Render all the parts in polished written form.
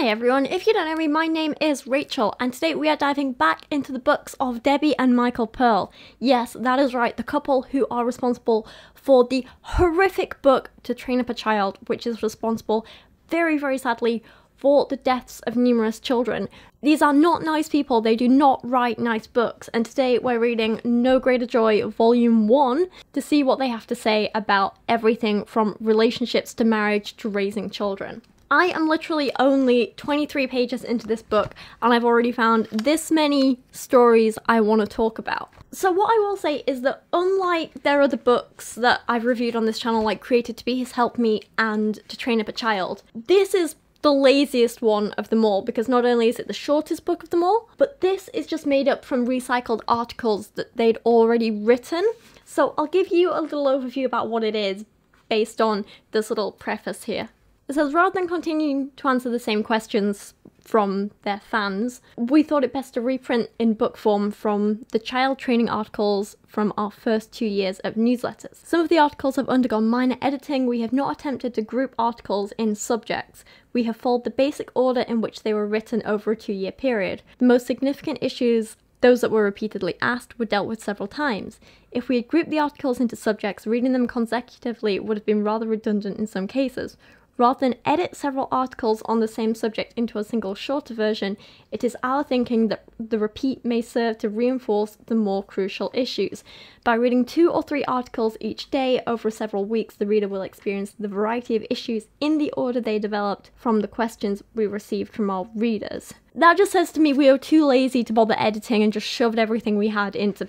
Hi everyone, if you don't know me, my name is Rachel, and today we are diving back into the books of Debi and Michael Pearl. Yes, that is right, the couple who are responsible for the horrific book To Train Up a Child, which is responsible, very, very sadly, for the deaths of numerous children. These are not nice people, they do not write nice books, and today we're reading No Greater Joy Volume 1 to see what they have to say about everything from relationships to marriage to raising children. I am literally only 23 pages into this book and I've already found this many stories I want to talk about. So what I will say is that unlike their other books that I've reviewed on this channel, like Created to Be His Helpmeet and To Train Up a Child, this is the laziest one of them all, because not only is it the shortest book of them all, but this is just made up from recycled articles that they'd already written. So I'll give you a little overview about what it is based on this little preface here. It says, rather than continuing to answer the same questions from their fans, we thought it best to reprint in book form from the child training articles from our first 2 years of newsletters. Some of the articles have undergone minor editing. We have not attempted to group articles in subjects. We have followed the basic order in which they were written over a 2-year period. The most significant issues, those that were repeatedly asked, were dealt with several times. If we had grouped the articles into subjects, reading them consecutively would have been rather redundant in some cases. Rather than edit several articles on the same subject into a single shorter version, it is our thinking that the repeat may serve to reinforce the more crucial issues. By reading 2 or 3 articles each day over several weeks, the reader will experience the variety of issues in the order they developed from the questions we received from our readers. That just says to me we are too lazy to bother editing and just shoved everything we had into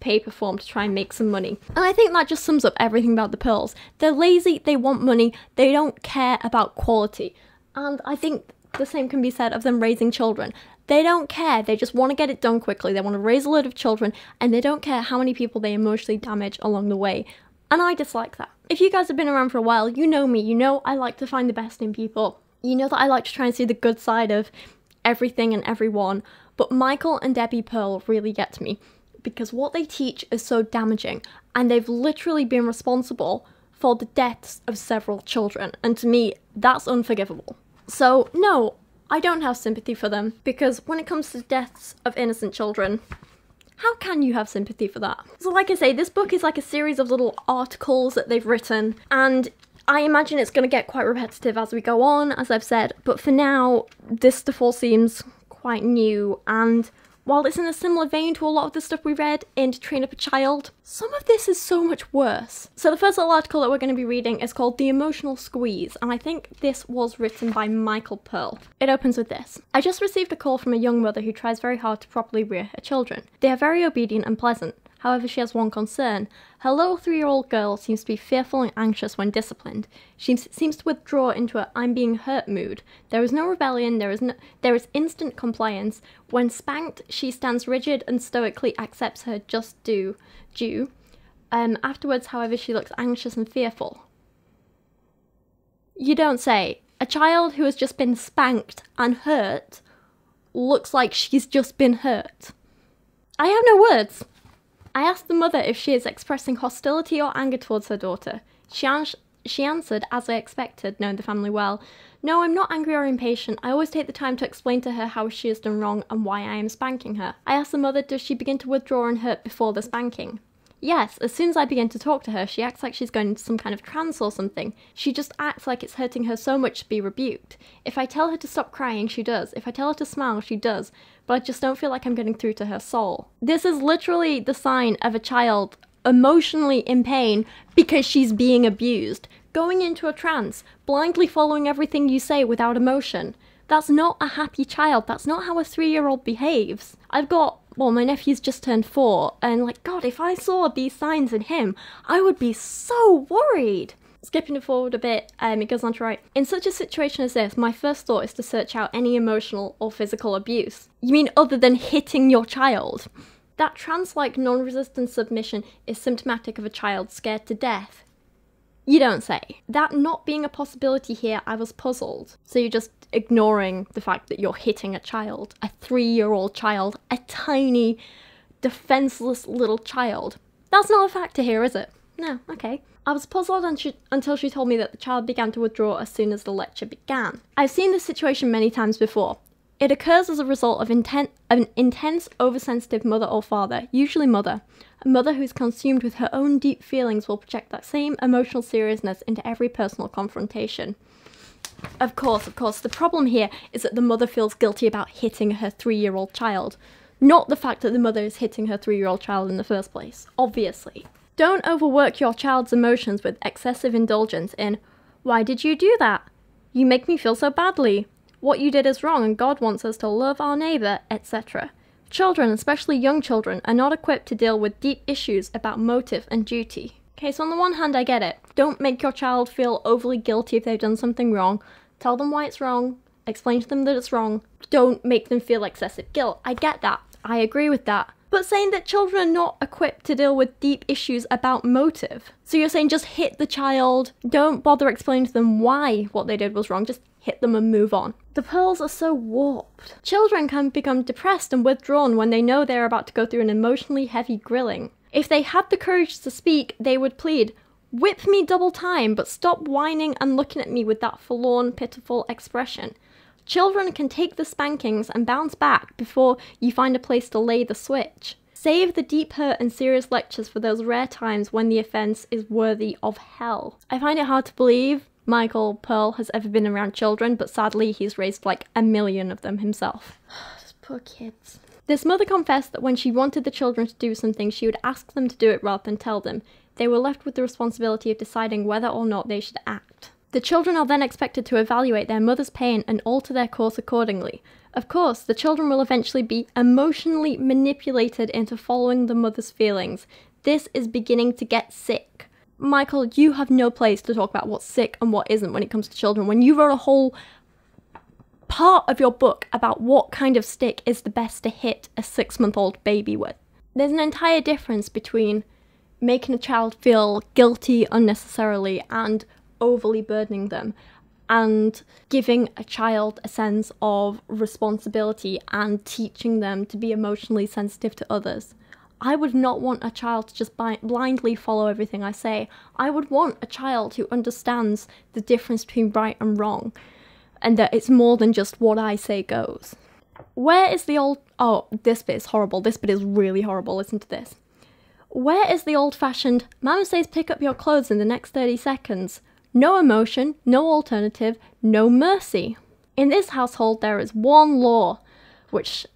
paper form to try and make some money. And I think that just sums up everything about the Pearls. They're lazy, they want money, they don't care about quality. And I think the same can be said of them raising children. They don't care, they just want to get it done quickly. They want to raise a lot of children and they don't care how many people they emotionally damage along the way. And I dislike that. If you guys have been around for a while, you know me, you know I like to find the best in people. You know that I like to try and see the good side of everything and everyone. But Michael and Debi Pearl really get to me, because what they teach is so damaging, and they've literally been responsible for the deaths of several children, and to me, that's unforgivable. So no, I don't have sympathy for them, because when it comes to deaths of innocent children, how can you have sympathy for that? So like I say, this book is like a series of little articles that they've written, and I imagine it's going to get quite repetitive as we go on, as I've said, but for now, this stuff all seems quite new, and while it's in a similar vein to a lot of the stuff we read in To Train Up a Child, some of this is so much worse. So the first little article that we're going to be reading is called The Emotional Squeeze, and I think this was written by Michael Pearl. It opens with this. I just received a call from a young mother who tries very hard to properly rear her children. They are very obedient and pleasant. However, she has one concern. Her little 3-year-old girl seems to be fearful and anxious when disciplined. She seems to withdraw into a I'm being hurt mood. There is no rebellion, there is instant compliance. When spanked, she stands rigid and stoically accepts her just due. Afterwards, however, she looks anxious and fearful. You don't say. A child who has just been spanked and hurt looks like she's just been hurt. I have no words. I asked the mother if she is expressing hostility or anger towards her daughter. She answered, as I expected, knowing the family well, "No, I'm not angry or impatient. I always take the time to explain to her how she has done wrong and why I am spanking her." I asked the mother, does she begin to withdraw and hurt before the spanking? Yes, as soon as I begin to talk to her, she acts like she's going into some kind of trance or something. She just acts like it's hurting her so much to be rebuked. If I tell her to stop crying, she does. If I tell her to smile, she does. But I just don't feel like I'm getting through to her soul. This is literally the sign of a child emotionally in pain because she's being abused. Going into a trance, blindly following everything you say without emotion. That's not a happy child. That's not how a 3-year-old behaves. Well, my nephew's just turned 4, and like, God, if I saw these signs in him, I would be so worried. Skipping forward a bit, it goes on to write, in such a situation as this, my first thought is to search out any emotional or physical abuse. You mean other than hitting your child? That trance-like non-resistant submission is symptomatic of a child scared to death. You don't say. That not being a possibility here, I was puzzled. So you're just ignoring the fact that you're hitting a child, a 3-year-old child, a tiny, defenseless little child. That's not a factor here, is it? No, okay. I was puzzled until she told me that the child began to withdraw as soon as the lecture began. I've seen this situation many times before. It occurs as a result of an intense, oversensitive mother or father, usually mother. A mother who's consumed with her own deep feelings will project that same emotional seriousness into every personal confrontation. Of course, the problem here is that the mother feels guilty about hitting her 3-year-old child, not the fact that the mother is hitting her 3-year-old child in the first place, obviously. Don't overwork your child's emotions with excessive indulgence in, "Why did you do that? You make me feel so badly. What you did is wrong and God wants us to love our neighbour," etc. Children, especially young children, are not equipped to deal with deep issues about motive and duty. Okay, so on the one hand, I get it. Don't make your child feel overly guilty if they've done something wrong. Tell them why it's wrong. Explain to them that it's wrong. Don't make them feel excessive guilt. I get that. I agree with that. But saying that children are not equipped to deal with deep issues about motive. So you're saying just hit the child, don't bother explaining to them why what they did was wrong, just hit them and move on. The pearls are so warped. Children can become depressed and withdrawn when they know they're about to go through an emotionally heavy grilling. If they had the courage to speak, they would plead, "Whip me double time, but stop whining and looking at me with that forlorn, pitiful expression." Children can take the spankings and bounce back before you find a place to lay the switch. Save the deep hurt and serious lectures for those rare times when the offence is worthy of hell. I find it hard to believe Michael Pearl has ever been around children, but sadly he's raised like 1 million of them himself. Just poor kids. This mother confessed that when she wanted the children to do something, she would ask them to do it rather than tell them. They were left with the responsibility of deciding whether or not they should act. The children are then expected to evaluate their mother's pain and alter their course accordingly. Of course, the children will eventually be emotionally manipulated into following the mother's feelings. This is beginning to get sick. Michael, you have no place to talk about what's sick and what isn't when it comes to children. When you wrote a whole part of your book about what kind of stick is the best to hit a 6-month-old baby with. There's an entire difference between making a child feel guilty unnecessarily and overly burdening them, and giving a child a sense of responsibility and teaching them to be emotionally sensitive to others. I would not want a child to just blindly follow everything I say. I would want a child who understands the difference between right and wrong, and that it's more than just what I say goes. Where is the old... Oh, this bit is horrible. This bit is really horrible. Listen to this. Where is the old-fashioned, "Mama says pick up your clothes in the next 30 seconds. No emotion, no alternative, no mercy. In this household there is one law, which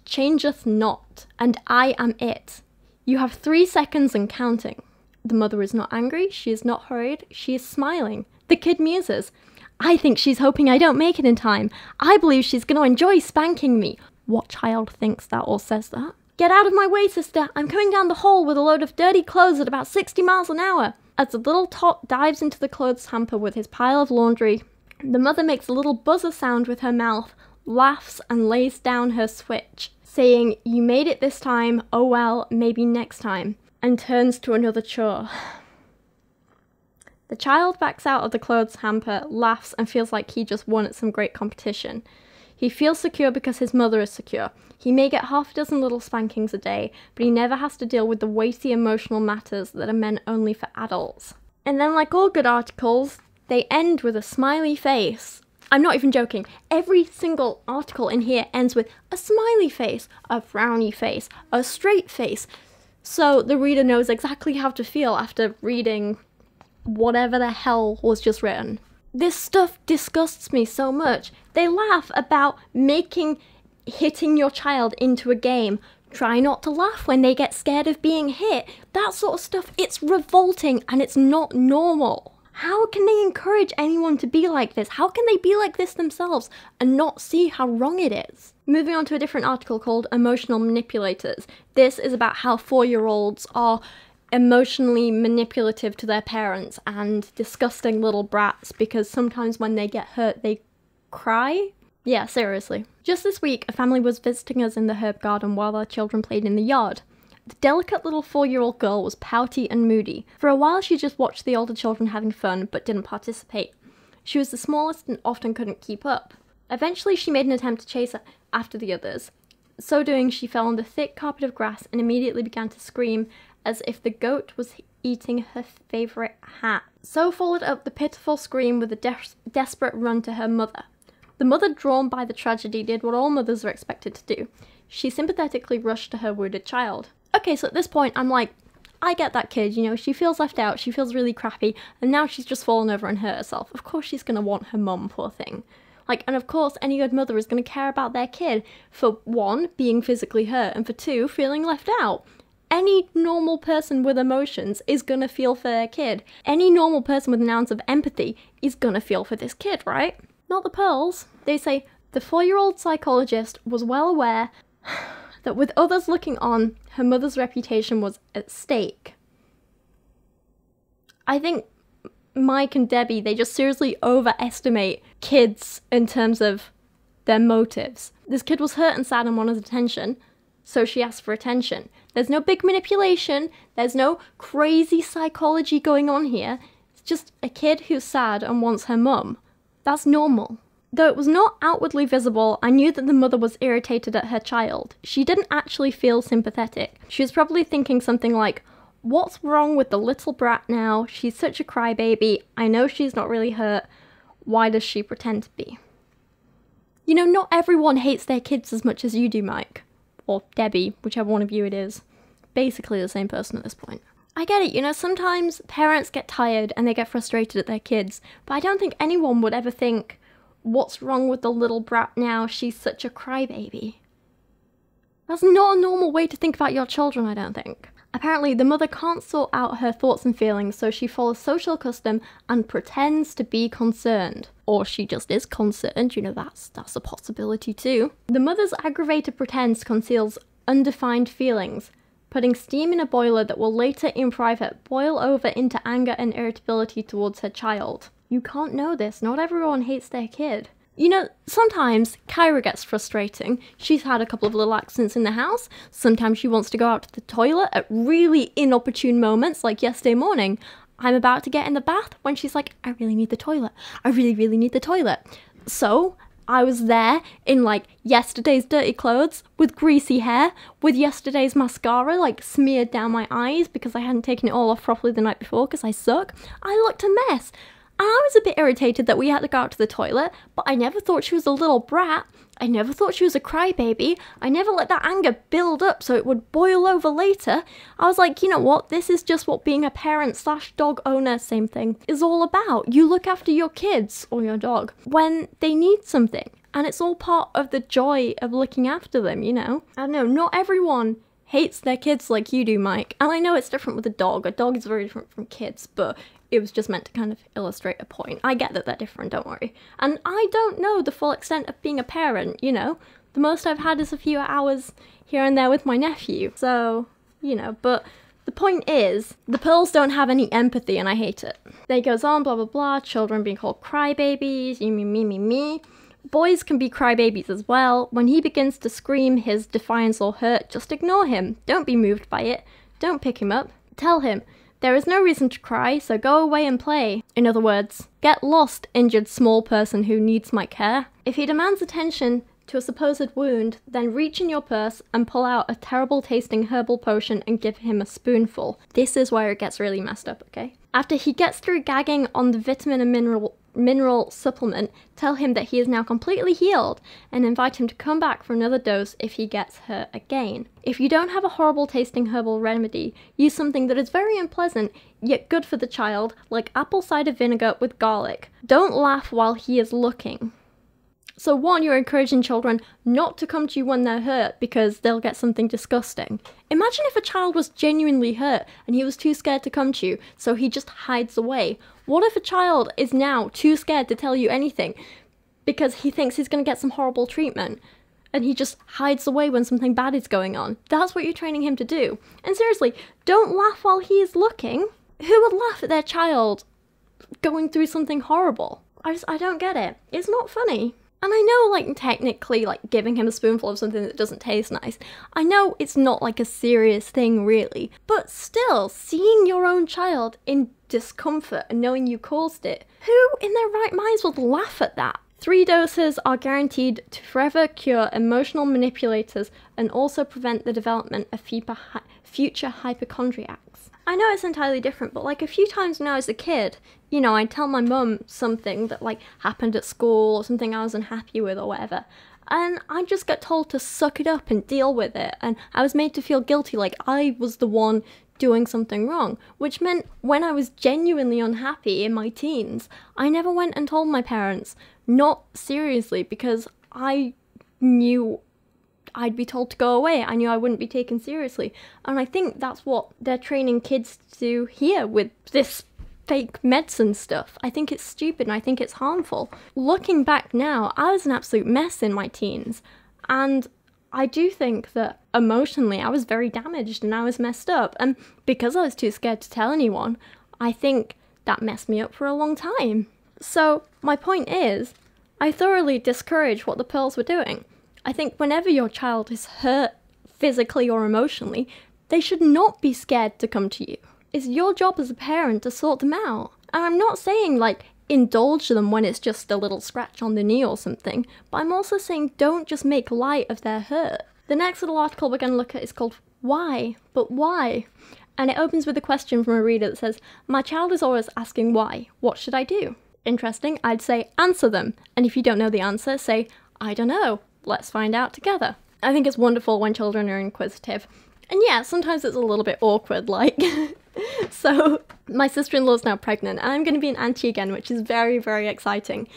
changeth not, and I am it. You have 3 seconds and counting." The mother is not angry, she is not hurried, she is smiling. The kid muses, "I think she's hoping I don't make it in time. I believe she's going to enjoy spanking me." What child thinks that or says that? "Get out of my way, sister. I'm coming down the hall with a load of dirty clothes at about 60 miles an hour. As the little tot dives into the clothes hamper with his pile of laundry, the mother makes a little buzzer sound with her mouth, laughs and lays down her switch, saying, "You made it this time, oh well, maybe next time," and turns to another chore. The child backs out of the clothes hamper, laughs and feels like he just won at some great competition. He feels secure because his mother is secure. He may get 6 little spankings a day, but he never has to deal with the weighty emotional matters that are meant only for adults. And then, like all good articles, they end with a smiley face. I'm not even joking. Every single article in here ends with a smiley face, a frowny face, a straight face. So the reader knows exactly how to feel after reading whatever the hell was just written. This stuff disgusts me so much. They laugh about hitting your child into a game. Try not to laugh when they get scared of being hit. That sort of stuff, it's revolting and it's not normal. How can they encourage anyone to be like this? How can they be like this themselves and not see how wrong it is? Moving on to a different article called Emotional Manipulators. This is about how 4-year-olds are emotionally manipulative to their parents and disgusting little brats because sometimes when they get hurt they cry. Yeah, seriously. Just this week, a family was visiting us in the herb garden while their children played in the yard. The delicate little 4-year-old girl was pouty and moody. For a while she just watched the older children having fun but didn't participate. She was the smallest and often couldn't keep up. Eventually she made an attempt to chase after the others. So doing, she fell on the thick carpet of grass and immediately began to scream as if the goat was eating her favourite hat. So followed up the pitiful scream with a desperate run to her mother. The mother, drawn by the tragedy, did what all mothers are expected to do. She sympathetically rushed to her wounded child. Okay, so at this point, I'm like, I get that kid, you know, she feels left out, she feels really crappy, and now she's just fallen over and hurt herself. Of course she's gonna want her mum, poor thing. Like, and of course, any good mother is gonna care about their kid, for one, being physically hurt, and for two, feeling left out. Any normal person with emotions is gonna feel for their kid. Any normal person with an ounce of empathy is gonna feel for this kid, right? Not the Pearls. They say, the 4-year-old psychologist was well aware that with others looking on, her mother's reputation was at stake. I think Mike and Debbie, they just seriously overestimate kids in terms of their motives. This kid was hurt and sad and wanted attention, so she asked for attention. There's no big manipulation, there's no crazy psychology going on here. It's just a kid who's sad and wants her mum. That's normal. Though it was not outwardly visible, I knew that the mother was irritated at her child. She didn't actually feel sympathetic. She was probably thinking something like, what's wrong with the little brat now? She's such a crybaby. I know she's not really hurt. Why does she pretend to be? You know, not everyone hates their kids as much as you do, Mike. Or Debbie, whichever one of you it is. Basically the same person at this point. I get it, you know, sometimes parents get tired and they get frustrated at their kids, but I don't think anyone would ever think, what's wrong with the little brat now? She's such a crybaby. That's not a normal way to think about your children, I don't think. Apparently, the mother can't sort out her thoughts and feelings, so she follows social custom and pretends to be concerned. Or she just is concerned, you know, that's a possibility too. The mother's aggravated pretense conceals undefined feelings, putting steam in a boiler that will later, in private, boil over into anger and irritability towards her child. You can't know this. Not everyone hates their kid. You know, sometimes Kyra gets frustrating. She's had a couple of little accidents in the house. Sometimes she wants to go out to the toilet at really inopportune moments, like yesterday morning. I'm about to get in the bath when she's like, I really need the toilet. I really, really need the toilet. So I was there in like yesterday's dirty clothes with greasy hair, with yesterday's mascara like smeared down my eyes because I hadn't taken it all off properly the night before because I suck. I looked a mess. And I was a bit irritated that we had to go out to the toilet, but I never thought she was a little brat. I never thought she was a crybaby. I never let that anger build up so it would boil over later. I was like, you know what? This is just what being a parent / dog owner, same thing, is all about. You look after your kids or your dog when they need something. And it's all part of the joy of looking after them, you know? I don't know, not everyone hates their kids like you do, Mike. And I know it's different with a dog. A dog is very different from kids, but it was just meant to kind of illustrate a point. I get that they're different, don't worry. And I don't know the full extent of being a parent, you know? The most I've had is a few hours here and there with my nephew. So, you know, but the point is, the Pearls don't have any empathy and I hate it. Then it goes on, blah, blah, blah, children being called crybabies, me. Boys can be crybabies as well. When he begins to scream his defiance or hurt, just ignore him. Don't be moved by it. Don't pick him up. Tell him, there is no reason to cry, so go away and play. In other words, get lost, injured small person who needs my care. If he demands attention to a supposed wound, then reach in your purse and pull out a terrible tasting herbal potion and give him a spoonful. This is where it gets really messed up, okay? After he gets through gagging on the vitamin and mineral supplement, tell him that he is now completely healed and invite him to come back for another dose if he gets hurt again. If you don't have a horrible tasting herbal remedy, use something that is very unpleasant yet good for the child, like apple cider vinegar with garlic. Don't laugh while he is looking. So one, you're encouraging children not to come to you when they're hurt because they'll get something disgusting. Imagine if a child was genuinely hurt and he was too scared to come to you, so he just hides away. What if a child is now too scared to tell you anything because he thinks he's going to get some horrible treatment and he just hides away when something bad is going on? That's what you're training him to do. And seriously, don't laugh while he is looking. Who would laugh at their child going through something horrible? I don't get it. It's not funny. And I know, like, technically, like, giving him a spoonful of something that doesn't taste nice, I know it's not, like, a serious thing, really. But still, seeing your own child in discomfort and knowing you caused it, who in their right minds would laugh at that? 3 doses are guaranteed to forever cure emotional manipulators and also prevent the development of future hypochondriacs. I know it's entirely different, but like a few times when I was a kid, you know, I'd tell my mum something that like happened at school or something I was unhappy with or whatever, and I just got told to suck it up and deal with it, and I was made to feel guilty like I was the one doing something wrong, which meant when I was genuinely unhappy in my teens, I never went and told my parents, not seriously, because I knew I'd be told to go away. I knew I wouldn't be taken seriously. And I think that's what they're training kids to do here with this fake medicine stuff. I think it's stupid and I think it's harmful. Looking back now, I was an absolute mess in my teens. And I do think that emotionally I was very damaged and I was messed up. And because I was too scared to tell anyone, I think that messed me up for a long time. So my point is, I thoroughly discourage what the Pearls were doing. I think whenever your child is hurt physically or emotionally, they should not be scared to come to you. It's your job as a parent to sort them out. And I'm not saying like indulge them when it's just a little scratch on the knee or something, but I'm also saying don't just make light of their hurt. The next little article we're going to look at is called Why? But Why? And it opens with a question from a reader that says, my child is always asking why. What should I do? Interesting. I'd say answer them. And if you don't know the answer, say, I don't know. Let's find out together. I think it's wonderful when children are inquisitive. And yeah, sometimes it's a little bit awkward, like. So, my sister-in-law's now pregnant, and I'm going to be an auntie again, which is very, very exciting.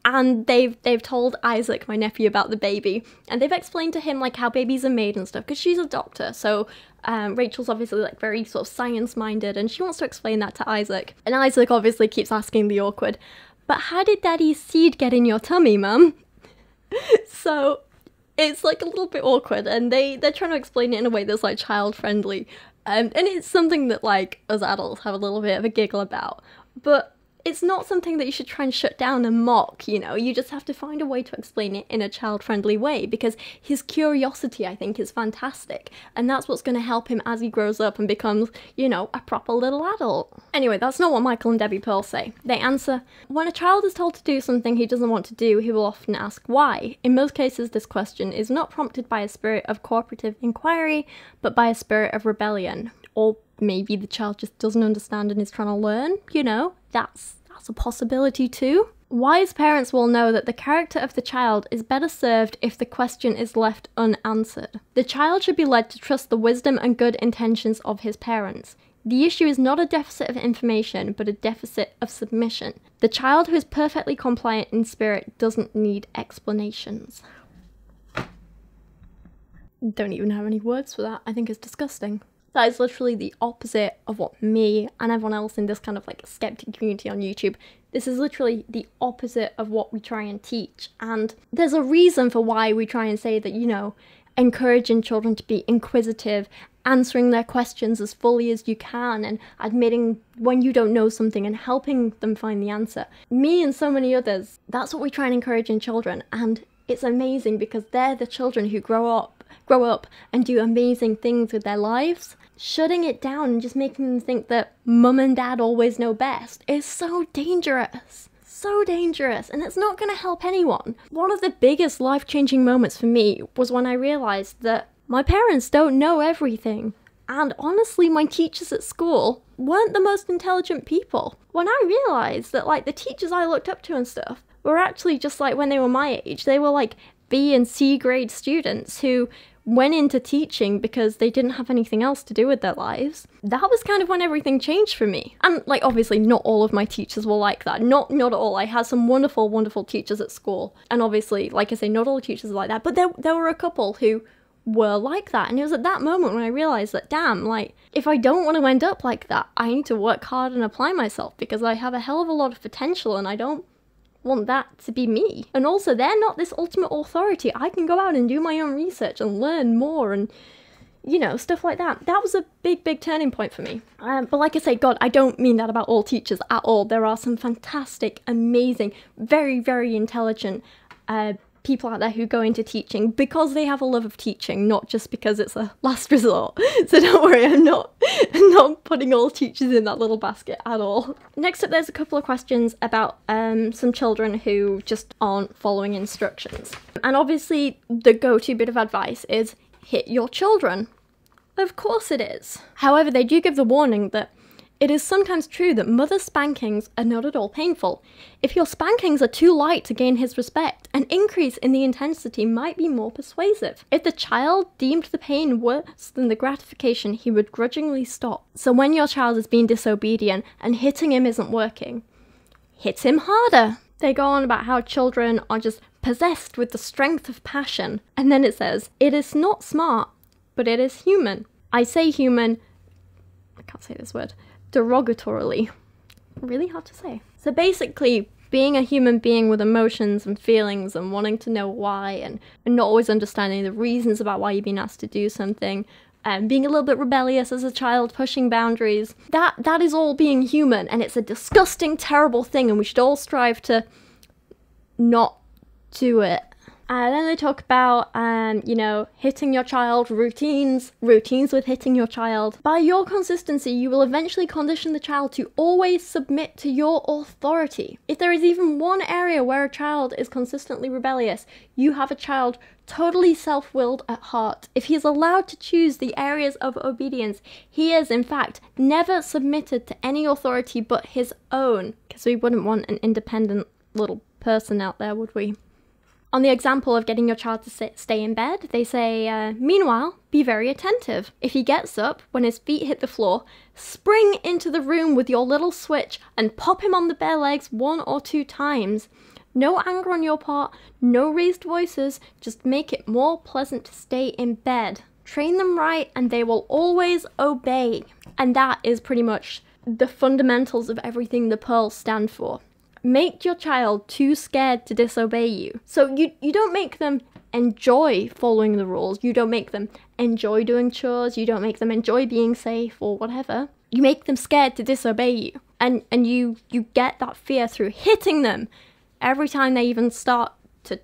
And they've told Isaac, my nephew, about the baby, and they've explained to him, like, how babies are made and stuff, because she's a doctor, so Rachel's obviously, like, very sort of science-minded, and she wants to explain that to Isaac. And Isaac obviously keeps asking the awkward, but how did Daddy's seed get in your tummy, Mum? So it's like a little bit awkward, and they're trying to explain it in a way that's like child friendly, and it's something that like as adults have a little bit of a giggle about, but it's not something that you should try and shut down and mock, you know. You just have to find a way to explain it in a child-friendly way, because his curiosity, I think, is fantastic, and that's what's going to help him as he grows up and becomes, you know, a proper little adult. Anyway, that's not what Michael and Debi Pearl say. They answer, when a child is told to do something he doesn't want to do, he will often ask why. In most cases, this question is not prompted by a spirit of cooperative inquiry, but by a spirit of rebellion. Or maybe the child just doesn't understand and is trying to learn, you know, that's a possibility too. Wise parents will know that the character of the child is better served if the question is left unanswered. The child should be led to trust the wisdom and good intentions of his parents. The issue is not a deficit of information, but a deficit of submission. The child who is perfectly compliant in spirit doesn't need explanations. Don't even have any words for that. I think it's disgusting. That is literally the opposite of what me and everyone else in this kind of like skeptic community on YouTube, this is literally the opposite of what we try and teach. And there's a reason for why we try and say that, you know, encouraging children to be inquisitive, answering their questions as fully as you can, and admitting when you don't know something and helping them find the answer. Me and so many others, that's what we try and encourage in children. And it's amazing because they're the children who grow up and do amazing things with their lives. Shutting it down and just making them think that mum and dad always know best is so dangerous. So dangerous, and it's not going to help anyone. One of the biggest life-changing moments for me was when I realised that my parents don't know everything. And honestly, my teachers at school weren't the most intelligent people. When I realised that like the teachers I looked up to and stuff were actually just like when they were my age, they were like B and C grade students who went into teaching because they didn't have anything else to do with their lives. That was kind of when everything changed for me. And like obviously not all of my teachers were like that. Not at all. I had some wonderful, wonderful teachers at school. And obviously, like I say, not all teachers are like that. But there were a couple who were like that. And it was at that moment when I realised that, damn, like, if I don't want to end up like that, I need to work hard and apply myself because I have a hell of a lot of potential and I don't want that to be me. And also, they're not this ultimate authority. I can go out and do my own research and learn more and, you know, stuff like that. That was a big turning point for me. But like I say, God, I don't mean that about all teachers at all. There are some fantastic, amazing, very, very intelligent people out there who go into teaching because they have a love of teaching, not just because it's a last resort. So don't worry, I'm not putting all teachers in that little basket at all. Next up, there's a couple of questions about some children who just aren't following instructions. And obviously the go-to bit of advice is hit your children. Of course it is. However, they do give the warning that it is sometimes true that mother's spankings are not at all painful. If your spankings are too light to gain his respect, an increase in the intensity might be more persuasive. If the child deemed the pain worse than the gratification, he would grudgingly stop. So when your child is being disobedient and hitting him isn't working, hit him harder. They go on about how children are just possessed with the strength of passion. And then it says, it is not smart, but it is human. I say human, I can't say this word, derogatorily. Really hard to say. So basically, being a human being with emotions and feelings and wanting to know why and not always understanding the reasons about why you've been asked to do something, and being a little bit rebellious as a child, pushing boundaries, that is all being human, and it's a disgusting, terrible thing, and we should all strive to not do it. And then they talk about, hitting your child, routines with hitting your child. By your consistency, you will eventually condition the child to always submit to your authority. If there is even one area where a child is consistently rebellious, you have a child totally self-willed at heart. If he is allowed to choose the areas of obedience, he is, in fact, never submitted to any authority but his own. Because we wouldn't want an independent little person out there, would we? On the example of getting your child to stay in bed, they say, meanwhile, be very attentive. If he gets up, when his feet hit the floor, spring into the room with your little switch and pop him on the bare legs 1 or 2 times. No anger on your part, no raised voices, just make it more pleasant to stay in bed. Train them right and they will always obey. And that is pretty much the fundamentals of everything the Pearls stand for. Make your child too scared to disobey you. So you don't make them enjoy following the rules. You don't make them enjoy doing chores. You don't make them enjoy being safe or whatever. You make them scared to disobey you. And you get that fear through hitting them every time they even start to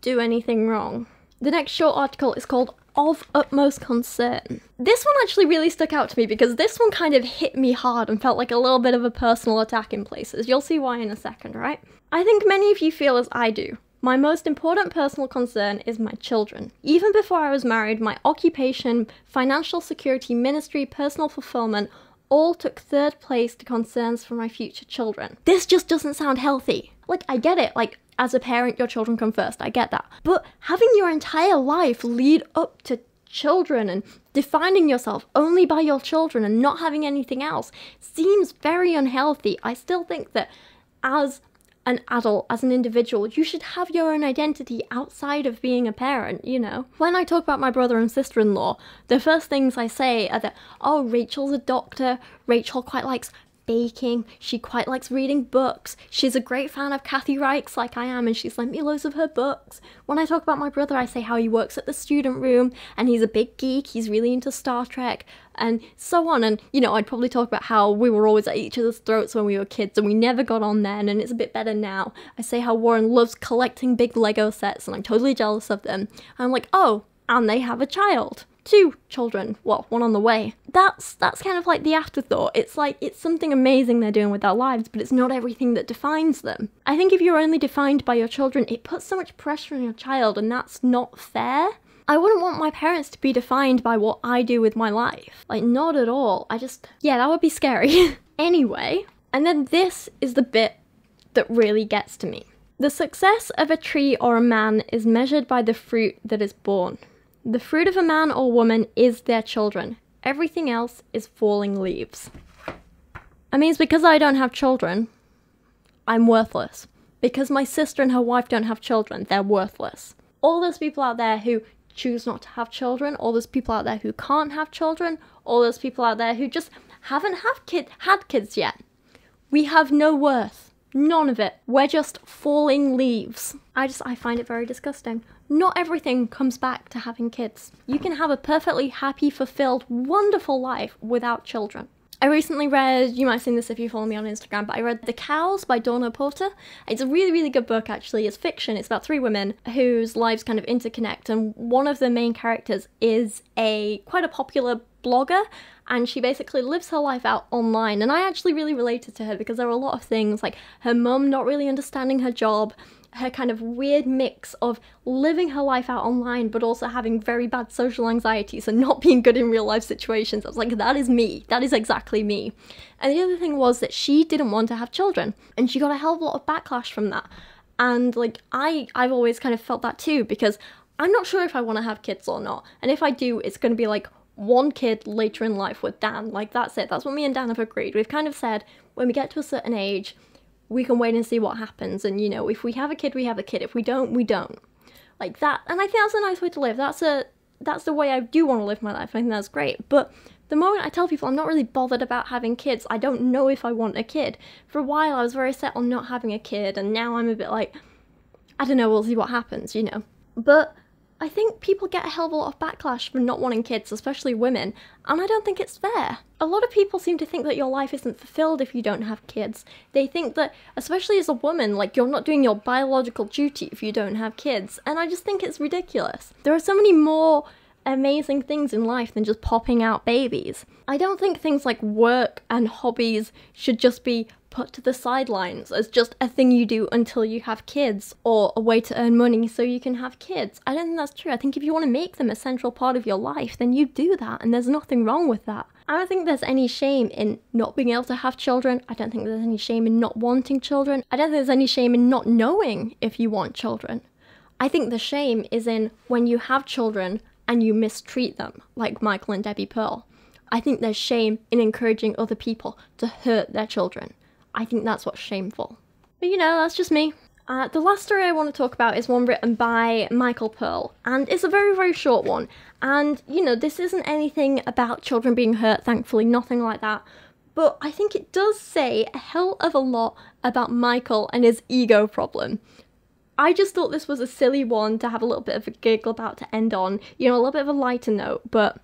do anything wrong. The next short article is called Of Utmost Concern. This one actually really stuck out to me because this one kind of hit me hard and felt like a little bit of a personal attack in places. You'll see why in a second, right? I think many of you feel as I do. My most important personal concern is my children. Even before I was married, my occupation, financial security, ministry, personal fulfillment all took third place to concerns for my future children. This just doesn't sound healthy. Like, I get it, like, as a parent, your children come first, I get that. But having your entire life lead up to children and defining yourself only by your children and not having anything else seems very unhealthy. I still think that as an adult, as an individual, you should have your own identity outside of being a parent, you know. When I talk about my brother and sister-in-law, the first things I say are that, oh, Rachel's a doctor, Rachel quite likes baking, she quite likes reading books, she's a great fan of Kathy Reichs like I am and she's lent me loads of her books. When I talk about my brother, I say how he works at the student room and he's a big geek, he's really into Star Trek and so on. And you know, I'd probably talk about how we were always at each other's throats when we were kids and we never got on then and it's a bit better now. I say how Warren loves collecting big Lego sets and I'm totally jealous of them. I'm like, oh, and they have a child. 2 children, well, 1 on the way. That's kind of like the afterthought. It's like, it's something amazing they're doing with their lives, but it's not everything that defines them. I think if you're only defined by your children, it puts so much pressure on your child, and that's not fair. I wouldn't want my parents to be defined by what I do with my life. Like, not at all. Yeah, that would be scary. Anyway, and then this is the bit that really gets to me. The success of a tree or a man is measured by the fruit that is born. The fruit of a man or woman is their children. Everything else is falling leaves. I mean, it's because I don't have children, I'm worthless. Because my sister and her wife don't have children, they're worthless. All those people out there who choose not to have children, all those people out there who can't have children, all those people out there who just haven't had kids yet. We have no worth. None of it. We're just falling leaves. I find it very disgusting. Not everything comes back to having kids. You can have a perfectly happy, fulfilled, wonderful life without children. I recently read, you might have seen this if you follow me on Instagram, but I read The Cows by Donna. It's a really, really good book, actually. It's fiction. It's about 3 women whose lives kind of interconnect, and one of the main characters is quite a popular blogger, and she basically lives her life out online. And I actually really related to her because there were a lot of things like her mum not really understanding her job, her kind of weird mix of living her life out online but also having very bad social anxieties and not being good in real life situations. I was like, that is me. That is exactly me. And the other thing was that she didn't want to have children, and she got a hell of a lot of backlash from that. And like I've always kind of felt that too, because I'm not sure if I want to have kids or not. And if I do, it's going to be like 1 kid later in life with Dan. Like, that's it. That's what me and Dan have agreed. We've kind of said when we get to a certain age, we can wait and see what happens, and you know, if we have a kid, we have a kid. If we don't, we don't. Like that. And I think that's a nice way to live. That's the way I do want to live my life. I think that's great. But the moment I tell people I'm not really bothered about having kids, I don't know if I want a kid. For a while I was very set on not having a kid, and now I'm a bit like, I don't know, we'll see what happens, you know. But I think people get a hell of a lot of backlash for not wanting kids, especially women, and I don't think it's fair. A lot of people seem to think that your life isn't fulfilled if you don't have kids. They think that, especially as a woman, like, you're not doing your biological duty if you don't have kids, and I just think it's ridiculous. There are so many more amazing things in life than just popping out babies. I don't think things like work and hobbies should just be put to the sidelines as just a thing you do until you have kids, or a way to earn money so you can have kids. I don't think that's true. I think if you want to make them a central part of your life, then you do that, and there's nothing wrong with that. I don't think there's any shame in not being able to have children. I don't think there's any shame in not wanting children. I don't think there's any shame in not knowing if you want children. I think the shame is in when you have children and you mistreat them, like Michael and Debi Pearl. I think there's shame in encouraging other people to hurt their children. I think that's what's shameful. But you know, that's just me. The last story I want to talk about is one written by Michael Pearl, and it's a very, very short one. And, you know, this isn't anything about children being hurt, thankfully, nothing like that. But I think it does say a hell of a lot about Michael and his ego problem. I just thought this was a silly one to have a little bit of a giggle about to end on, you know, a little bit of a lighter note, but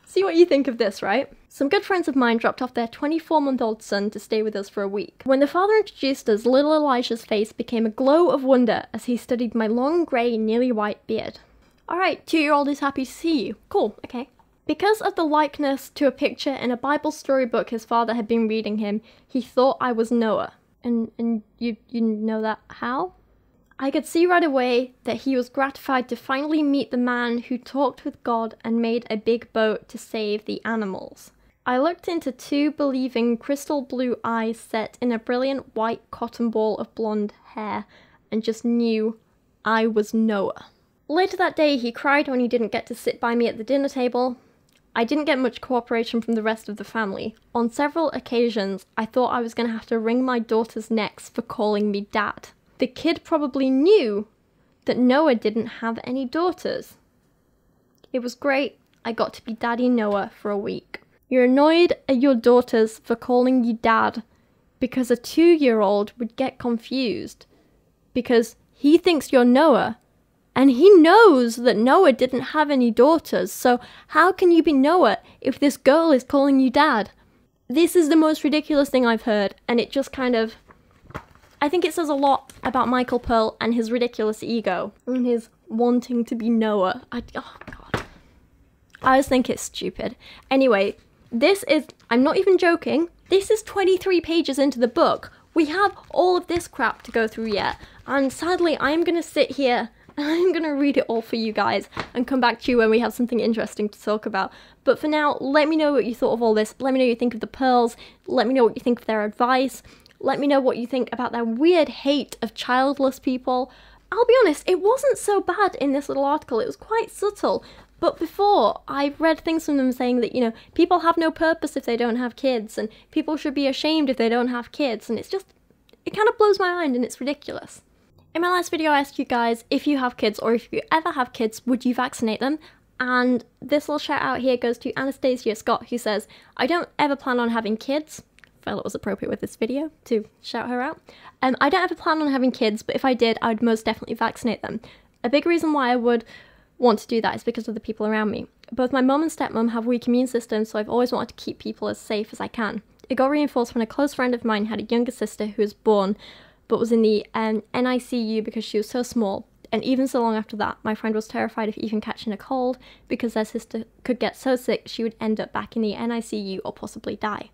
see what you think of this, right? Some good friends of mine dropped off their 24-month-old son to stay with us for a week. When the father introduced us, little Elijah's face became a glow of wonder as he studied my long, grey, nearly white beard. Alright, 2-year-old is happy to see you. Cool, okay. Because of the likeness to a picture in a Bible storybook his father had been reading him, he thought I was Noah. And you know that how? I could see right away that he was gratified to finally meet the man who talked with God and made a big boat to save the animals. I looked into 2 believing crystal blue eyes set in a brilliant white cotton ball of blonde hair and just knew I was Noah. Later that day he cried when he didn't get to sit by me at the dinner table. I didn't get much cooperation from the rest of the family. On several occasions I thought I was going to have to wring my daughter's necks for calling me dad. The kid probably knew that Noah didn't have any daughters. It was great. I got to be Daddy Noah for a week. You're annoyed at your daughters for calling you dad because a 2-year-old would get confused because he thinks you're Noah and he knows that Noah didn't have any daughters, so how can you be Noah if this girl is calling you dad? This is the most ridiculous thing I've heard, and it just kind of... I think it says a lot about Michael Pearl and his ridiculous ego and his wanting to be Noah. Oh god. I just think it's stupid. Anyway, this is, I'm not even joking, this is 23 pages into the book. We have all of this crap to go through yet, and sadly I'm gonna sit here and I'm gonna read it all for you guys and come back to you when we have something interesting to talk about. But for now, let me know what you thought of all this. Let me know what you think of the Pearls. Let me know what you think of their advice. Let me know what you think about their weird hate of childless people. I'll be honest, it wasn't so bad in this little article. It was quite subtle. But before, I read things from them saying that, you know, people have no purpose if they don't have kids, and people should be ashamed if they don't have kids, and it's just, it kind of blows my mind, and it's ridiculous. In my last video, I asked you guys, if you have kids, or if you ever have kids, would you vaccinate them? And this little shout out here goes to Anastasia Scott, who says, I don't ever plan on having kids. I felt it was appropriate with this video to shout her out. I don't ever plan on having kids, but if I did, I would most definitely vaccinate them. A big reason why I would want to do that is because of the people around me. Both my mum and stepmom have weak immune systems, so I've always wanted to keep people as safe as I can. It got reinforced when a close friend of mine had a younger sister who was born but was in the NICU because she was so small. And even so long after that, my friend was terrified of even catching a cold because their sister could get so sick she would end up back in the NICU or possibly die.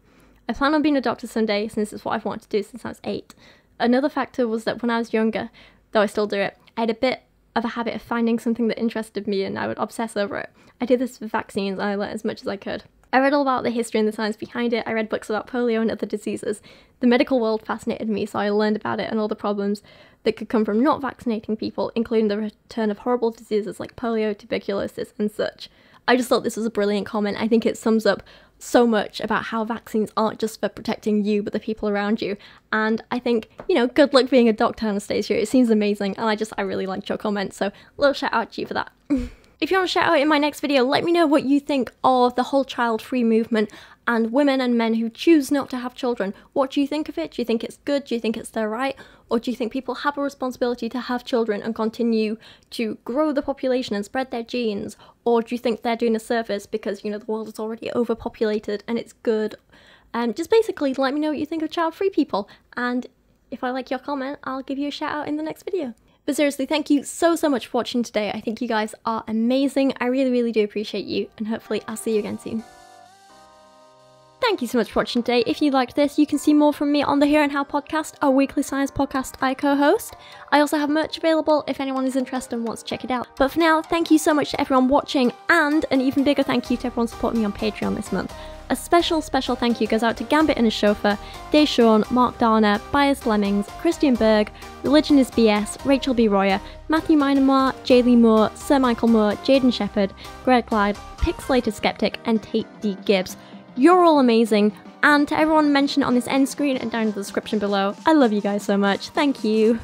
I plan on being a doctor someday, since it's what I've wanted to do since I was 8. Another factor was that when I was younger, though I still do it, I had a bit of a habit of finding something that interested me and I would obsess over it. I did this with vaccines and I learned as much as I could. I read all about the history and the science behind it. I read books about polio and other diseases. The medical world fascinated me, so I learned about it and all the problems that could come from not vaccinating people, including the return of horrible diseases like polio, tuberculosis, and such. I just thought this was a brilliant comment. I think it sums up so much about how vaccines aren't just for protecting you, but the people around you. And I think, you know, good luck being a doctor, Anastasia. It seems amazing, and I really liked your comment, so little shout out to you for that. If you want to shout out in my next video, let me know what you think of the whole child-free movement and women and men who choose not to have children. What do you think of it? Do you think it's good? Do you think it's their right? Or do you think people have a responsibility to have children and continue to grow the population and spread their genes? Or do you think they're doing a service because, you know, the world is already overpopulated and it's good? Just basically let me know what you think of child-free people. And if I like your comment, I'll give you a shout out in the next video. But seriously, thank you so much for watching today. I think you guys are amazing. I really do appreciate you, and hopefully I'll see you again soon. Thank you so much for watching today. If you liked this, you can see more from me on the Here and How podcast, our weekly science podcast I co-host. I also have merch available if anyone is interested and wants to check it out. But for now, thank you so much to everyone watching, and an even bigger thank you to everyone supporting me on Patreon this month. A special thank you goes out to Gambit and his chauffeur, Deshawn, Mark Donna, Bias Lemmings, Christian Berg, Religion is BS, Rachel B. Royer, Matthew Minamar, Jaylee Moore, Sir Michael Moore, Jaden Shepherd, Greg Clyde, Pixelated Skeptic, and Tate D. Gibbs. You're all amazing, and to everyone mentioned on this end screen and down in the description below, I love you guys so much. Thank you.